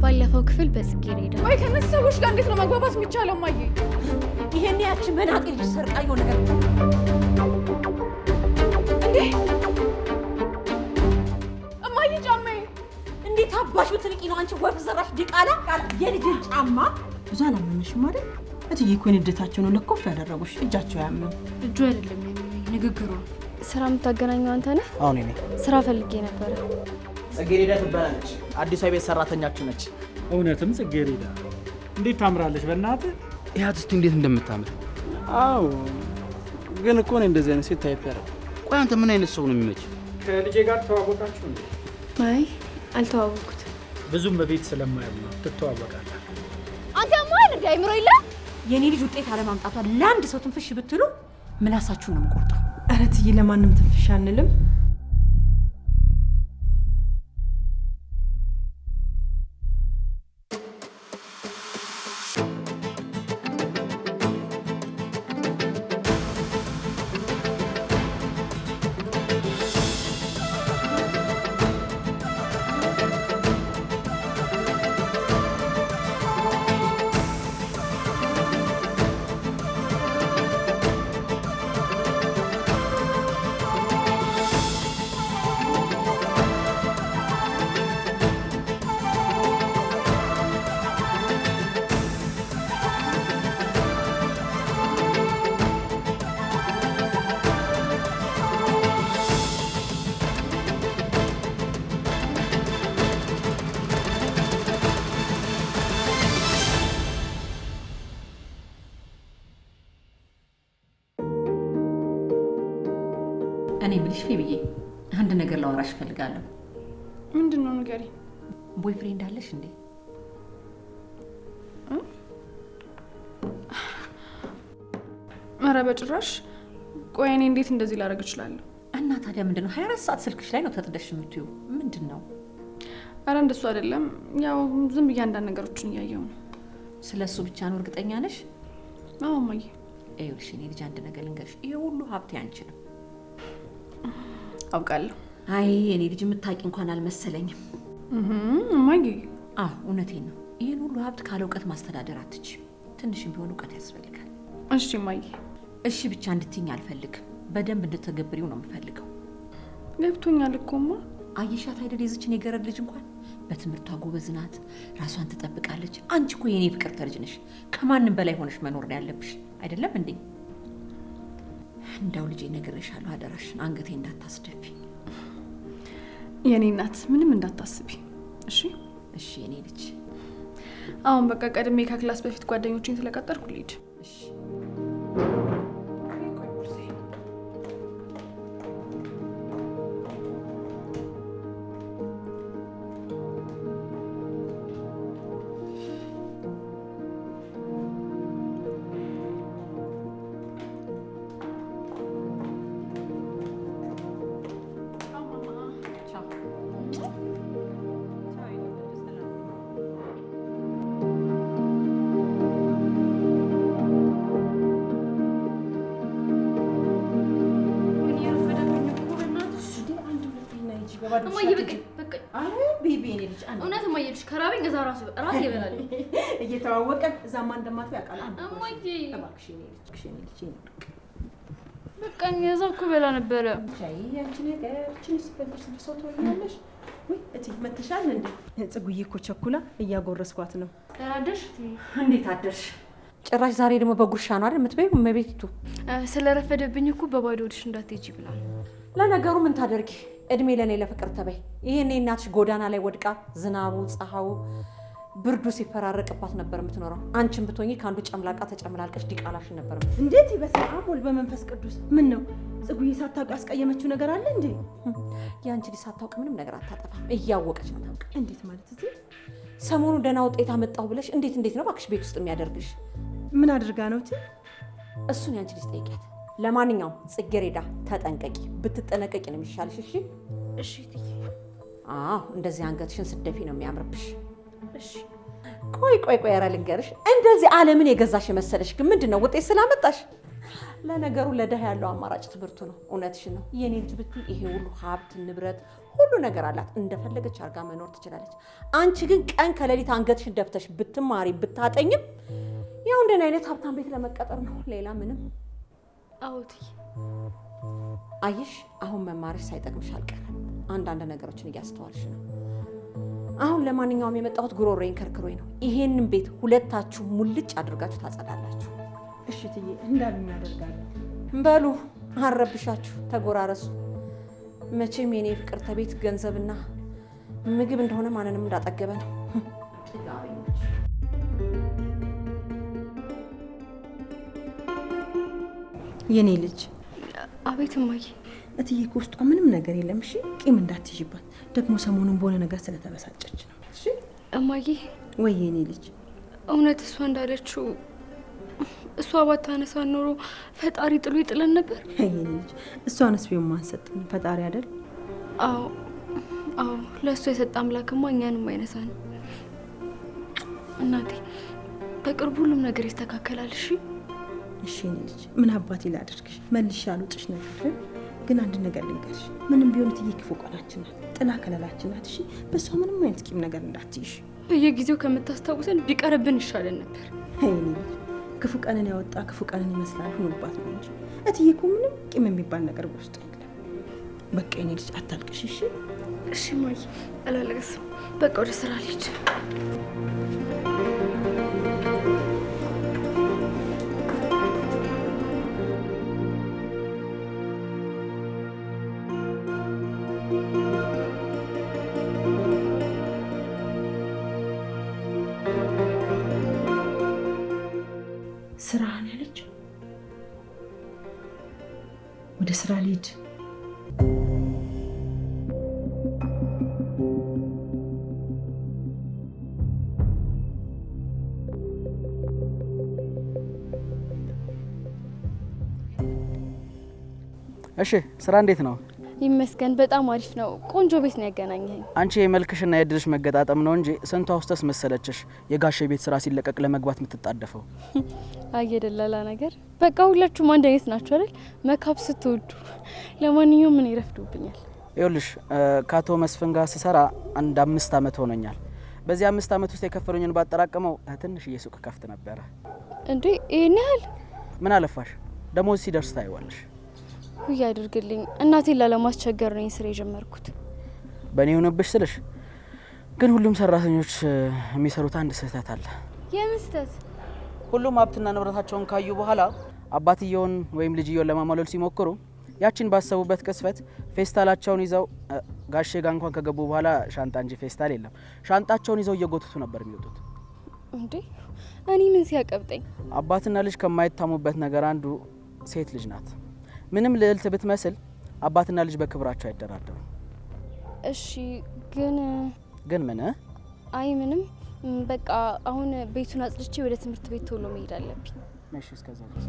ባለፈው ክፍል በጽጌረዳ ወይ ከነዚህ ሰዎች ጋር እንዴት ነው መግባባት የሚቻለው? ማየ ይሄን ያቺ መናጤ ልጅ ሰርቃየው ነገር እንዴ እማዬ ጫማዬ እንዴት አባሽ ብትንቂ ነው አንቺ ወፍ ዘራሽ ዲቃላ የልጅን ጫማ ብዙ አላመንሽም አይደል? እትዬ እኮ ንዴታቸው ነው ለኮፍ ያደረጉሽ። እጃቸው ያመን እጁ አይደለም ንግግሩ። ስራ የምታገናኘው አንተ ነህ? አሁን እኔ ስራ ፈልጌ ነበር። ጽጌረዳ ትባላለች። አዲሷ የቤት ሰራተኛችሁ ነች። እውነትም ጽጌረዳ እንዴት ታምራለች! በእናትህ ያት እስቲ እንዴት እንደምታምር። አዎ ግን እኮ ነው እንደዚህ አይነት ሴት ታይፕ ያለው። ቆይ አንተ ምን አይነት ሰው ነው የሚመች? ከልጄ ጋር ተዋወቃችሁ እንዴ? አይ አልተዋወቅኩት። ብዙም በቤት ስለማያሉ ትተዋወቃለህ። አንተ ማን እንደ አይምሮ ይላ የኔ ልጅ ውጤት አለማምጣቷ ለአንድ ሰው ትንፍሽ ብትሉ ምላሳችሁ ነው የምቆርጠው። ኧረ እትዬ ለማንም ትንፍሽ አንልም። እኔ ብልሽ ብዬ አንድ ነገር ላወራሽ ፈልጋለሁ። ምንድነው ንገሪ? ቦይፍሬንድ አለሽ እንዴ? ኧረ በጭራሽ። ቆይ እኔ እንዴት እንደዚህ ላደርግ እችላለሁ? እና ታዲያ ምንድነው 24 ሰዓት ስልክሽ ላይ ነው ተጥደሽ የምትዩ? ምንድነው? ኧረ እንደሱ አይደለም። ያው ዝም ብዬ አንዳንድ ነገሮችን እያየሁ ነው። ስለሱ ብቻ ነው እርግጠኛ ነሽ? አዎ ማየ። ይኸውልሽ እኔ ልጅ አንድ ነገር ልንገርሽ፣ ይሄ ሁሉ ሀብቴ አንቺ ነው። አውቃለሁ። አይ እኔ ልጅ የምታውቂ እንኳን አልመሰለኝም። ማየ። አዎ እውነቴን ነው። ይሄን ሁሉ ሀብት ካለ እውቀት ማስተዳደር አትችይም። ትንሽም ቢሆን እውቀት ያስፈልጋል። እሺ ማየ። እሺ ብቻ እንድትይኝ አልፈልግም። በደንብ እንድትተገብሪው ነው የምፈልገው። ገብቶኛል እኮማ። አየሻት አይደል የዚችን የገረድ ልጅ እንኳን በትምህርቷ ጎበዝ ናት፣ ራሷን ትጠብቃለች። አንቺ እኮ የኔ ፍቅር ልጅ ነሽ። ከማንም በላይ ሆነሽ መኖር ነው ያለብሽ አይደለም እንዴ? እንዳው ልጄ ነግሬሻለሁ፣ አደራሽን አንገቴ እንዳታስደፊ። የኔ እናት ምንም እንዳታስቢ እሺ? እሺ የኔ ልጅ። አሁን በቃ ቀድሜ ከክላስ በፊት ጓደኞቼን ስለቀጠርኩ ልሂድ። እሺ እማዬ በቃ አይ ቤቢ እኔ ልጅ አንተ እውነት እማዬ ልጅ ከራበኝ እዛ ራሱ ይበላል። እየተዋወቀን እዛማ እንደማትበይ ያውቃል። እማዬ እባክሽ እኔ ልጅ በቃ እዛው እኮ በላ ነበረ። ቻይ ያንቺ ነገር ችንስ በልሽ ሰው ትወኛለሽ ወይ? እቴ መተሻል እንዴ? ጽጉዬ እኮ ቸኩላ እያጎረስኳት ነው። አደርሽ እንዴት አደርሽ? ጭራሽ ዛሬ ደግሞ በጉርሻ ነው አይደል የምትበይው? እመቤቲቱ ስለረፈደብኝ እኮ በባዶ ወድሽ እንዳትሄጂ ብላል። ለነገሩ ምን ታደርጊ? እድሜ ለኔ ለፍቅር ተበይ። ይሄኔ እናትሽ ጎዳና ላይ ወድቃ ዝናቡ፣ ፀሐዩ፣ ብርዱ ሲፈራረቅባት ነበር የምትኖረው። አንቺም ብትሆኚ ካንዱ ጨምላቃ ተጨምላልቀሽ ዲቃላሽን ነበር። እንዴት በስመ አብ ወልድ በመንፈስ ቅዱስ። ምን ነው ጽጉዬ ሳታውቅ ያስቀየመችው ነገር አለ እንዴ? ያንቺ ልጅ ሳታውቅ ምንም ነገር አታጠፋም። እያወቀች ነው ታውቅ። እንዴት ማለት እዚህ ሰሞኑ ደህና ውጤት አመጣሁ ብለሽ እንዴት ነው እባክሽ ቤት ውስጥ የሚያደርግሽ? ምን አድርጋ ነው እቴ? እሱን ያንቺ ልጅ ጠይቂያት። ለማንኛውም ጽጌረዳ ተጠንቀቂ። ብትጠነቀቂ ነው የሚሻልሽ። እሺ እሺ እትዬ። አዎ እንደዚህ አንገትሽን ስደፊ ነው የሚያምርብሽ። እሺ ቆይ ኧረ ልንገርሽ፣ እንደዚህ ዓለምን የገዛሽ የመሰለሽ ግን ምንድነው ውጤት ስላመጣሽ? ለነገሩ ለደሃ ያለው አማራጭ ትምህርቱ ነው። እውነትሽን ነው። የኔ ልጅ ብትይ ይሄ ሁሉ ሀብት ንብረት ሁሉ ነገር አላት። እንደፈለገች አርጋ መኖር ትችላለች። አንቺ ግን ቀን ከሌሊት አንገትሽን ደፍተሽ ብትማሪ ብታጠኝም ያው እንደኔ አይነት ሀብታም ቤት ለመቀጠር ነው። ሌላ ምንም። አውቲ አይሽ አሁን መማርሽ ሳይጠቅምሽ አልቀረም። አንዳንድ ነገሮችን እያስተዋልሽ ነው። አሁን ለማንኛውም የመጣሁት ጉሮሮዬን ከርክሮኝ ነው። ይሄንን ቤት ሁለታችሁ ሙልጭ አድርጋችሁ ታጸዳላችሁ። እሺ ትዬ እንዳሉኝ ያደርጋለሁ። በሉ አረብሻችሁ ተጎራረሱ። መቼም የኔ ፍቅር ተቤት ገንዘብና ምግብ እንደሆነ ማንንም እንዳጠገበ ነው። የኔ ልጅ አቤት እማዬ። እትዬ ከውስጧ ምንም ነገር የለም። እሺ ቂም እንዳትይዥባት። ደግሞ ሰሞኑን በሆነ ነገር ስለተበሳጨች ነው። እሺ እማዬ። ወይ የኔ ልጅ እውነት እሷ እንዳለችው እሷ ባታነሳ ኖሮ ፈጣሪ ጥሎ ይጥለን ነበር? የኔ ልጅ እሷንስ ቢሆን ማንሰጥን ፈጣሪ አይደል? አዎ አዎ፣ ለእሱ የሰጠ አምላክማ እኛንም አይነሳን። እናቴ በቅርቡ ሁሉም ነገር ይስተካከላል። እሺ እሺ የኔ ልጅ ምን አባቴ ላድርግሽ? መልሼ አልውጥሽ ነገር ግን አንድ ነገር ልንገርሽ። ምንም ቢሆን እትዬ ክፉ ቀናችን ናት፣ ጥላ ከለላችን ናት። እሺ በእሷ ምንም አይነት ቂም ነገር እንዳትይሽ። በየጊዜው ከምታስታውሰን ቢቀርብን ይሻለን ነበር። የኔ ልጅ ክፉ ቀንን ያወጣ ክፉ ቀንን ይመስላል ሆኖባት ነው እንጂ እትዬ እኮ ምንም ቂም የሚባል ነገር በውስጥ የለም። በቃ የኔ ልጅ አታልቅሽ። እሺ እሺ ማይ አላለቅስም። በቃ ወደ ስራ ልሂድ። ስራህን ያለችው ወደ ስራ ልሂድ። እሺ ስራ እንዴት ነው? ይመስገን በጣም አሪፍ ነው። ቆንጆ ቤት ነው ያገናኘኝ። አንቺ የመልክሽና የድልሽ መገጣጠም ነው እንጂ ስንቷ ውስጥስ መሰለችሽ የጋሼ ቤት ስራ ሲለቀቅ ለመግባት የምትጣደፈው። አየደላላ ነገር በቃ ሁላችሁም አንድ አይነት ናችሁ አይደል? መካብ ስትወዱ። ለማንኛውም ምን ይረፍዱብኛል። ይኸውልሽ ከአቶ መስፍን ጋር ስሰራ አንድ 5 አመት ሆኖኛል። በዚህ 5 አመት ውስጥ የከፈሉኝን ባጠራቀመው ትንሽዬ ሱቅ ከፍት ነበረ። እንዴ ይሄን ያህል? ምን አለፋሽ ደሞዝ ሲደርስ ታይዋለሽ። ሁያ ያድርግልኝ። እናቴን ላለማስቸገር ነው ስራ የጀመርኩት። በእኔ ሆነብሽ ስልሽ ግን ሁሉም ሰራተኞች የሚሰሩት አንድ ስህተት አለ። የምን ስህተት? ሁሉም ሀብትና ንብረታቸውን ካዩ በኋላ አባትየውን ወይም ልጅየውን ለማማለል ሲሞክሩ ያቺን ባሰቡበት ቅስፈት ፌስታላቸውን ይዘው ጋሼ ጋር እንኳን ከገቡ በኋላ ሻንጣ እንጂ ፌስታል የለም፣ ሻንጣቸውን ይዘው እየጎተቱ ነበር የሚወጡት። እንዴ እኔ ምን ሲያቀብጠኝ? አባትና ልጅ ከማይታሙበት ነገር አንዱ ሴት ልጅ ናት። ምንም ልዕልት ብትመስል አባትና ልጅ በክብራቸው አይደራደሩ። እሺ ግን ምን? አይ ምንም። በቃ አሁን ቤቱን አጽድቼ ወደ ትምህርት ቤት ቶሎ መሄድ አለብኝ። እሺ እስከዛ ድረስ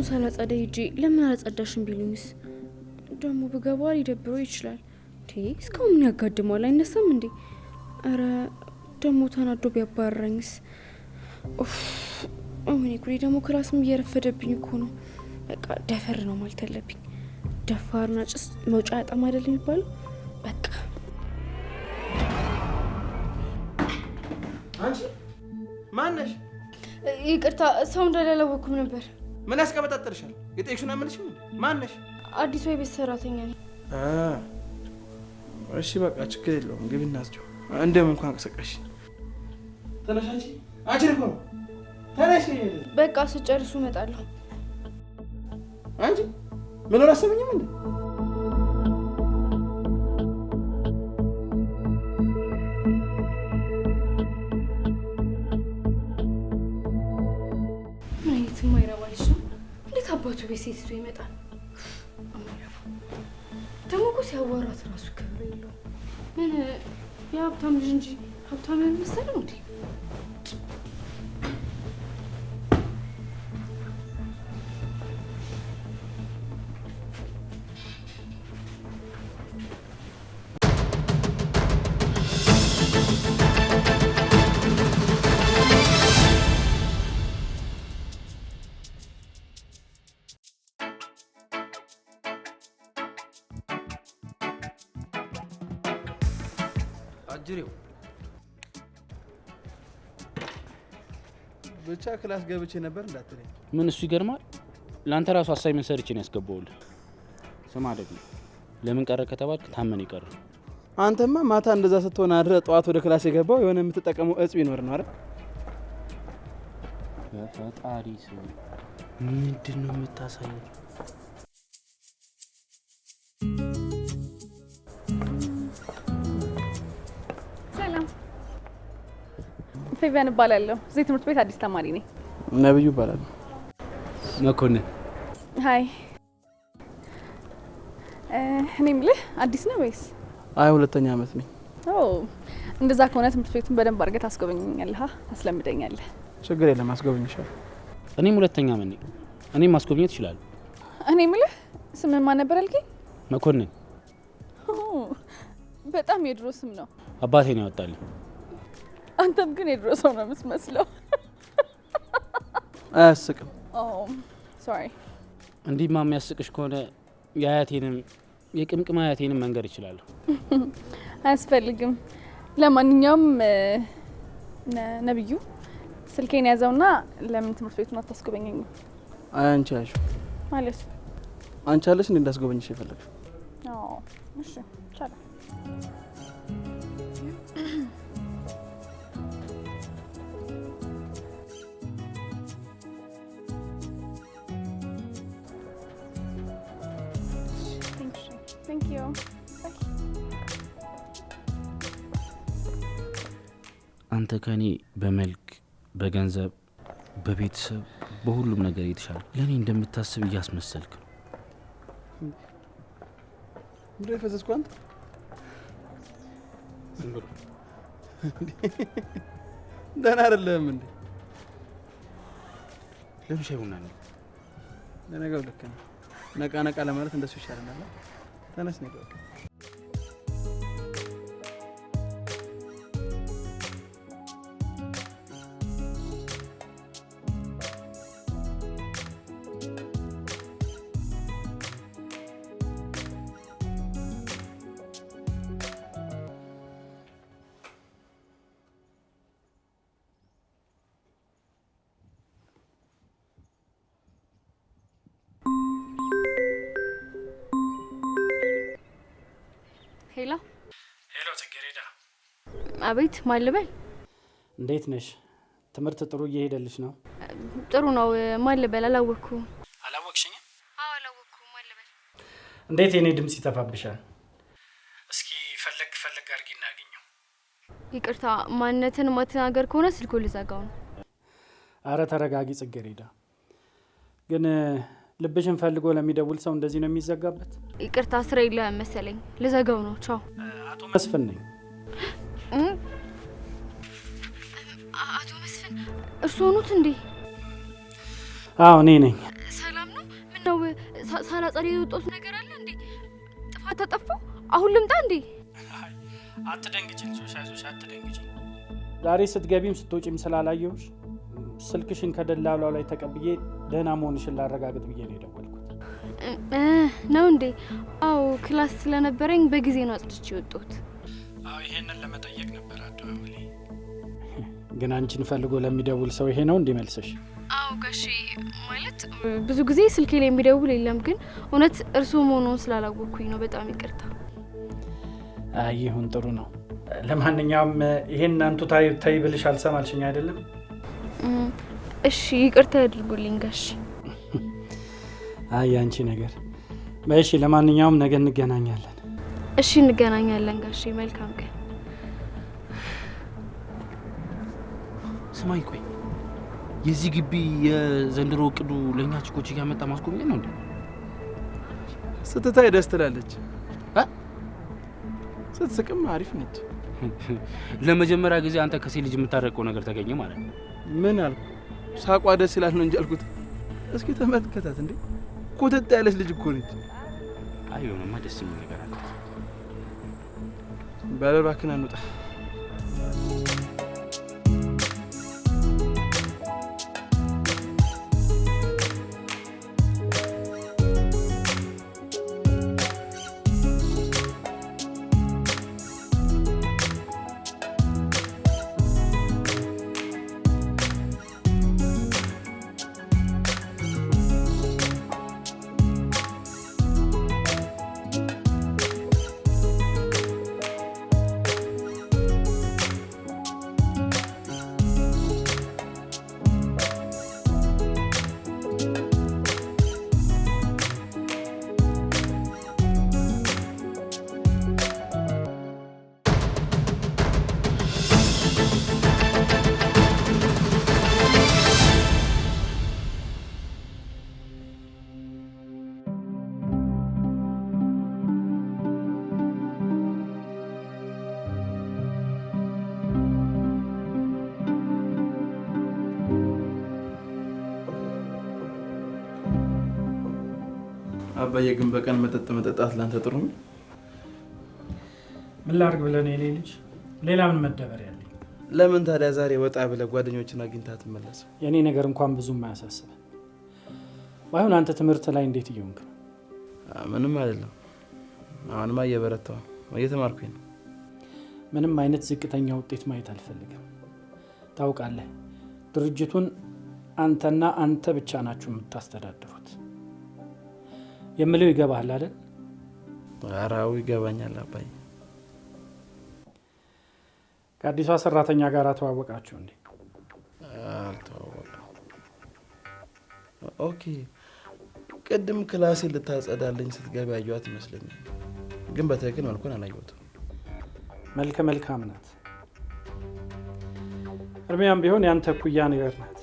ሳላጸዳ ሂጂ ለምን አላጸዳሽም ቢሉኝስ? ደግሞ ብገባ ሊደብረው ይችላል። እስካሁን ምን ያጋድመዋል? አይነሳም እንዴ? አረ ደግሞ ተናዶ ቢያባረኝስ? እኔ ጉዴ! ደግሞ ክላስም እየረፈደብኝ እኮ ነው። በቃ ደፈር ነው ማለት ያለብኝ። ደፋርና ጭስ መውጫ ያጣም አይደል የሚባለው? በቃ አንቺ ማነሽ? ይቅርታ ሰው እንዳላወኩም ነበር። ምን ያስቀበጣጥርሻል? የጠየቅሽውን አመልሽም? ማነሽ? አዲሷ የቤት ሰራተኛ ነኝ። እሺ በቃ ችግር የለውም። ግቢና አስጪው። እንደምን እንኳን አንቀሳቀሽ። ተነሽ አንቺ። አንቺ እኮ ተነሽ። በቃ ስጨርሱ እመጣለሁ። አንቺ ምን አሰበኝም እንዴ? ማይረባልሽ ነው። እንዴት አባቱ ቤት ሴት ይዞ ይመጣል? ደግሞ እኮ ሲያዋራት ራሱ ክብር የለውም። ምን የሀብታም ልጅ እንጂ ሀብታም ያልመሰለው እንዴ? አጅሬው ብቻ ክላስ ገብቼ ነበር እንዳትለኝ። ምን እሱ ይገርማል። ለአንተ ራሱ አሳይመንት ሰርቼ ነው ያስገባውልህ። ስማ ደግሞ ለምን ቀረ ከተባልክ ታመን ይቀር። አንተማ ማታ እንደዛ ስትሆን አድረ ጠዋት ወደ ክላስ የገባው የሆነ የምትጠቀመው እጽ ቢኖር ነው አይደል? በፈጣሪ ስም ምንድነው የምታሳየው? ፌቪያን እባላለሁ። እዚህ ትምህርት ቤት አዲስ ተማሪ ነኝ። ነብዩ እባላለሁ። መኮንን። ሃይ። እኔ የምልህ አዲስ ነው ወይስ? አይ 2ኛ ዓመት ነኝ። እንደዛ ከሆነ ትምህርት ቤቱን በደንብ አድርገህ ታስጎበኘኛለህ፣ ታስለምደኛለህ። ችግር የለም አስጎበኝሻለሁ። እኔም 2ኛ ዓመት ነኝ። እኔም ማስጎብኘት እችላለሁ። እኔ የምልህ ስምህ ማን ነበር ያልከኝ? መኮንን። በጣም የድሮ ስም ነው። አባቴ ነው ያወጣልኝ። አንተም ግን የድሮ ሰው ነው የምትመስለው። አያስቅም። ሶሪ። እንዲህማ የሚያስቅሽ ከሆነ የአያቴንም የቅምቅም አያቴንም መንገር እችላለሁ። አያስፈልግም። ለማንኛውም ነብዩ ስልኬን ያዘውና ለምን ትምህርት ቤቱን አታስጎበኘኝም? አይ አንቺ ያሹ ማለት አንቺ አለሽ እንዴ እንዳስጎበኝሽ የፈለግሽ? እሺ ቻላ Thank you. አንተ ከኔ በመልክ በገንዘብ በቤተሰብ በሁሉም ነገር የተሻለ ለኔ እንደምታስብ እያስመሰልክ ነው። ምንድነው የፈዘዝከው አንተ? ደህና አይደለም እንዴ? ለምን ሻይ ቡና ነው? ለነገሩ ልክ ነው። ነቃ ነቃ ለማለት እንደሱ ይሻለናል። ተነስ ነው በቃ። ሄሎ ሄሎ፣ ጽጌረዳ። አቤት፣ ማን ልበል? እንዴት ነሽ? ትምህርት ጥሩ እየሄደልሽ ነው? ጥሩ ነው። ማን ልበል? አላወኩም። አላወቅሽኝም? አዎ አላወኩም። ማን ልበል? እንዴት የኔ ድምጽ ይተፋብሻል? እስኪ ፈለግ አድርጊ እናገኘው። ይቅርታ፣ ማንነትን ማትናገር ከሆነ ስልኩ ልዘጋው ነው። አረ ተረጋጊ ጽጌረዳ። ግን ልብሽን ፈልጎ ለሚደውል ሰው እንደዚህ ነው የሚዘጋበት? ይቅርታ፣ ስራ የለህም መሰለኝ። ልዘጋው ነው። ቻው። አቶ መስፍን ነኝ። አቶ መስፍን እርስዎ ኖት እንዴ? አዎ እኔ ነኝ። ሰላም ነው? ምነው ሳላጸሪ የወጣሁት ነገር አለ እንዴ? ጥፋት ተጠፋው? አሁን ልምጣ እንዴ? አትደንግጪ ልጆች፣ አይዞሽ አትደንግጪ። ዛሬ ስትገቢም ስትወጪም ስላላየሁሽ ስልክሽን ከደላሏ ላይ ተቀብዬ ደህና መሆንሽን ላረጋግጥ ብዬ ነው የደወልኩት። ነው እንዴ? አዎ ክላስ ስለነበረኝ በጊዜ ነው አጽድቼ የወጣሁት። አዎ ይሄንን ለመጠየቅ ነበር አደዋውሌ። ግን አንቺን ፈልጎ ለሚደውል ሰው ይሄ ነው እንዲመልስሽ? አዎ ጋሼ፣ ማለት ብዙ ጊዜ ስልኬ ላይ የሚደውል የለም፣ ግን እውነት እርስዎ መሆኑን ስላላወቅኩኝ ነው። በጣም ይቅርታ። አይ ይሁን፣ ጥሩ ነው። ለማንኛውም ይሄን አንቱ ታይ ብልሽ አልሰማልሽኝ አይደለም? እሺ ይቅርታ ያድርጉልኝ ጋሼ። አይ አንቺ ነገር እሺ። ለማንኛውም ነገ እንገናኛለን። እሺ እንገናኛለን ጋሼ። መልካም ቀን። ስማኝ፣ ቆይ የዚህ ግቢ የዘንድሮ እቅዱ ለእኛ ችኮች እያመጣ ማስጎብኘት ነው እንዴ? ስትታይ ደስ ትላለች። ስትስቅም አሪፍ ነች። ለመጀመሪያ ጊዜ አንተ ከሴት ልጅ የምታረቀው ነገር ተገኘ ማለት ነው። ምን አልኩ? ሳቋ ደስ ይላል ነው እንጂ አልኩት። እስኪ ተመልከታት እንዴ! ኮተት ያለች ልጅ እኮ ነች። አይ የሆነማ ደስ የሚል ነገር አለ። በል እባክህን አንውጣ። አባዬ ግን በቀን መጠጥ መጠጣት ላንተ ጥሩ ነው? ምን ላድርግ ብለህ ነው የኔ ልጅ? ሌላ ምን መደበር ያለኝ? ለምን ታዲያ ዛሬ ወጣ ብለህ ጓደኞችን አግኝተህ አትመለስም? የኔ ነገር እንኳን ብዙም አያሳስብህ። ባይሆን አንተ ትምህርት ላይ እንዴት እየሆንክ ነው? ምንም አይደለም። አሁንማ እየበረታሁ እየተማርኩኝ ነው። ምንም አይነት ዝቅተኛ ውጤት ማየት አልፈልግም። ታውቃለህ፣ ድርጅቱን አንተና አንተ ብቻ ናችሁ የምታስተዳድሩት። የምለው ይገባሃል አይደል? አራው ይገባኛል አባዬ። ከአዲሷ ሰራተኛ ጋር ተዋወቃችሁ እንዴ? አልተዋወቅም። ኦኬ፣ ቅድም ክላሴ ልታጸዳልኝ ስትገባ ያየኋት ይመስለኛል፣ ግን በትክክል መልኩን አላየሁትም። መልከ መልካም ናት። እርሚያም ቢሆን ያንተ እኩያ ነገር ናት።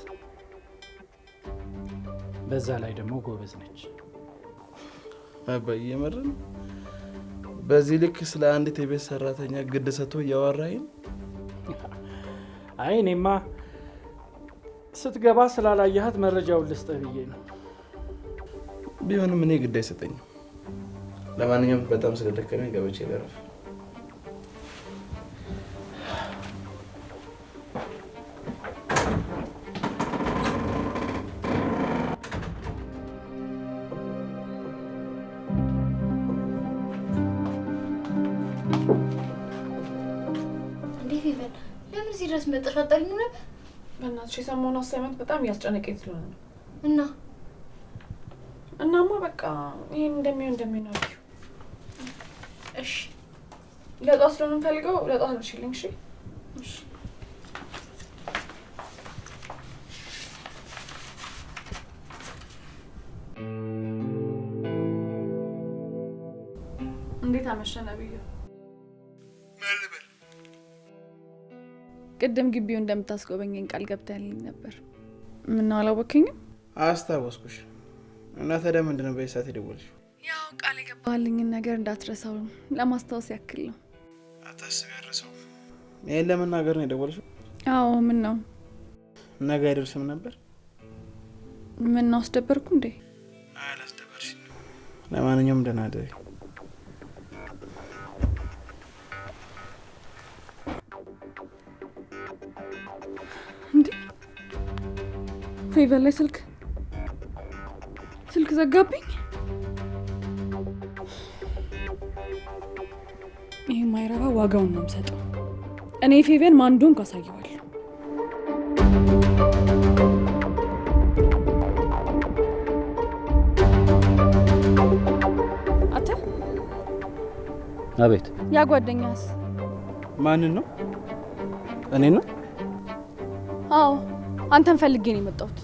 በዛ ላይ ደግሞ ጎበዝ ነች። አባዬ የመረን በዚህ ልክ ስለ አንዲት የቤት ሰራተኛ ግድ ሰጥቶ እያወራኝ? አይ እኔማ ስትገባ ስላላየሃት መረጃውን ልስጥህ ብዬ ነው። ቢሆንም እኔ ግድ አይሰጠኝም። ለማንኛውም በጣም ስለደከመኝ ገብቼ ልረፍ። ድረስ መጠራጠሪኝ ነበር። በእናትሽ የሰሞኑ አሳይመንት በጣም እያስጨነቀኝ ስለሆነ ነው። እናማ በቃ ይሄን እንደሚሆን ነው። እሺ ለጧት ስለሆነ የምፈልገው ለጧት አድርሽልኝ። እሺ እሺ። እንዴት አመሸ ነብዩ? ቅድም ግቢው እንደምታስጎበኘኝ ቃል ገብተህልኝ ነበር። ምነው አላወከኝም? አስታወስኩሽ። እና ታዲያ ምንድን ነው በዚህ ሰዓት የደወልሽው? ያው ቃል የገባህልኝን ነገር እንዳትረሳው ለማስታወስ ያክል ነው። አታስቢ፣ አልረሳውም። ይሄን ለመናገር ነው የደወልሽው? አዎ። ምን ነው ነገ አይደርስም ነበር? ምን ነው አስደበርኩ እንዴ? አላስደበርሽም። ለማንኛውም ደህና እደሪ። ፌቨር ላይ ስልክ ዘጋብኝ። ይሄ ማይረባ ዋጋውን ነው የምሰጠው። እኔ ፌቨን ማን እንደሆንኩ አሳየዋለሁ። አተ አቤት። ያ ጓደኛስ ማንን ነው? እኔ ነው? አዎ አንተን ፈልጌ ነው የመጣሁት።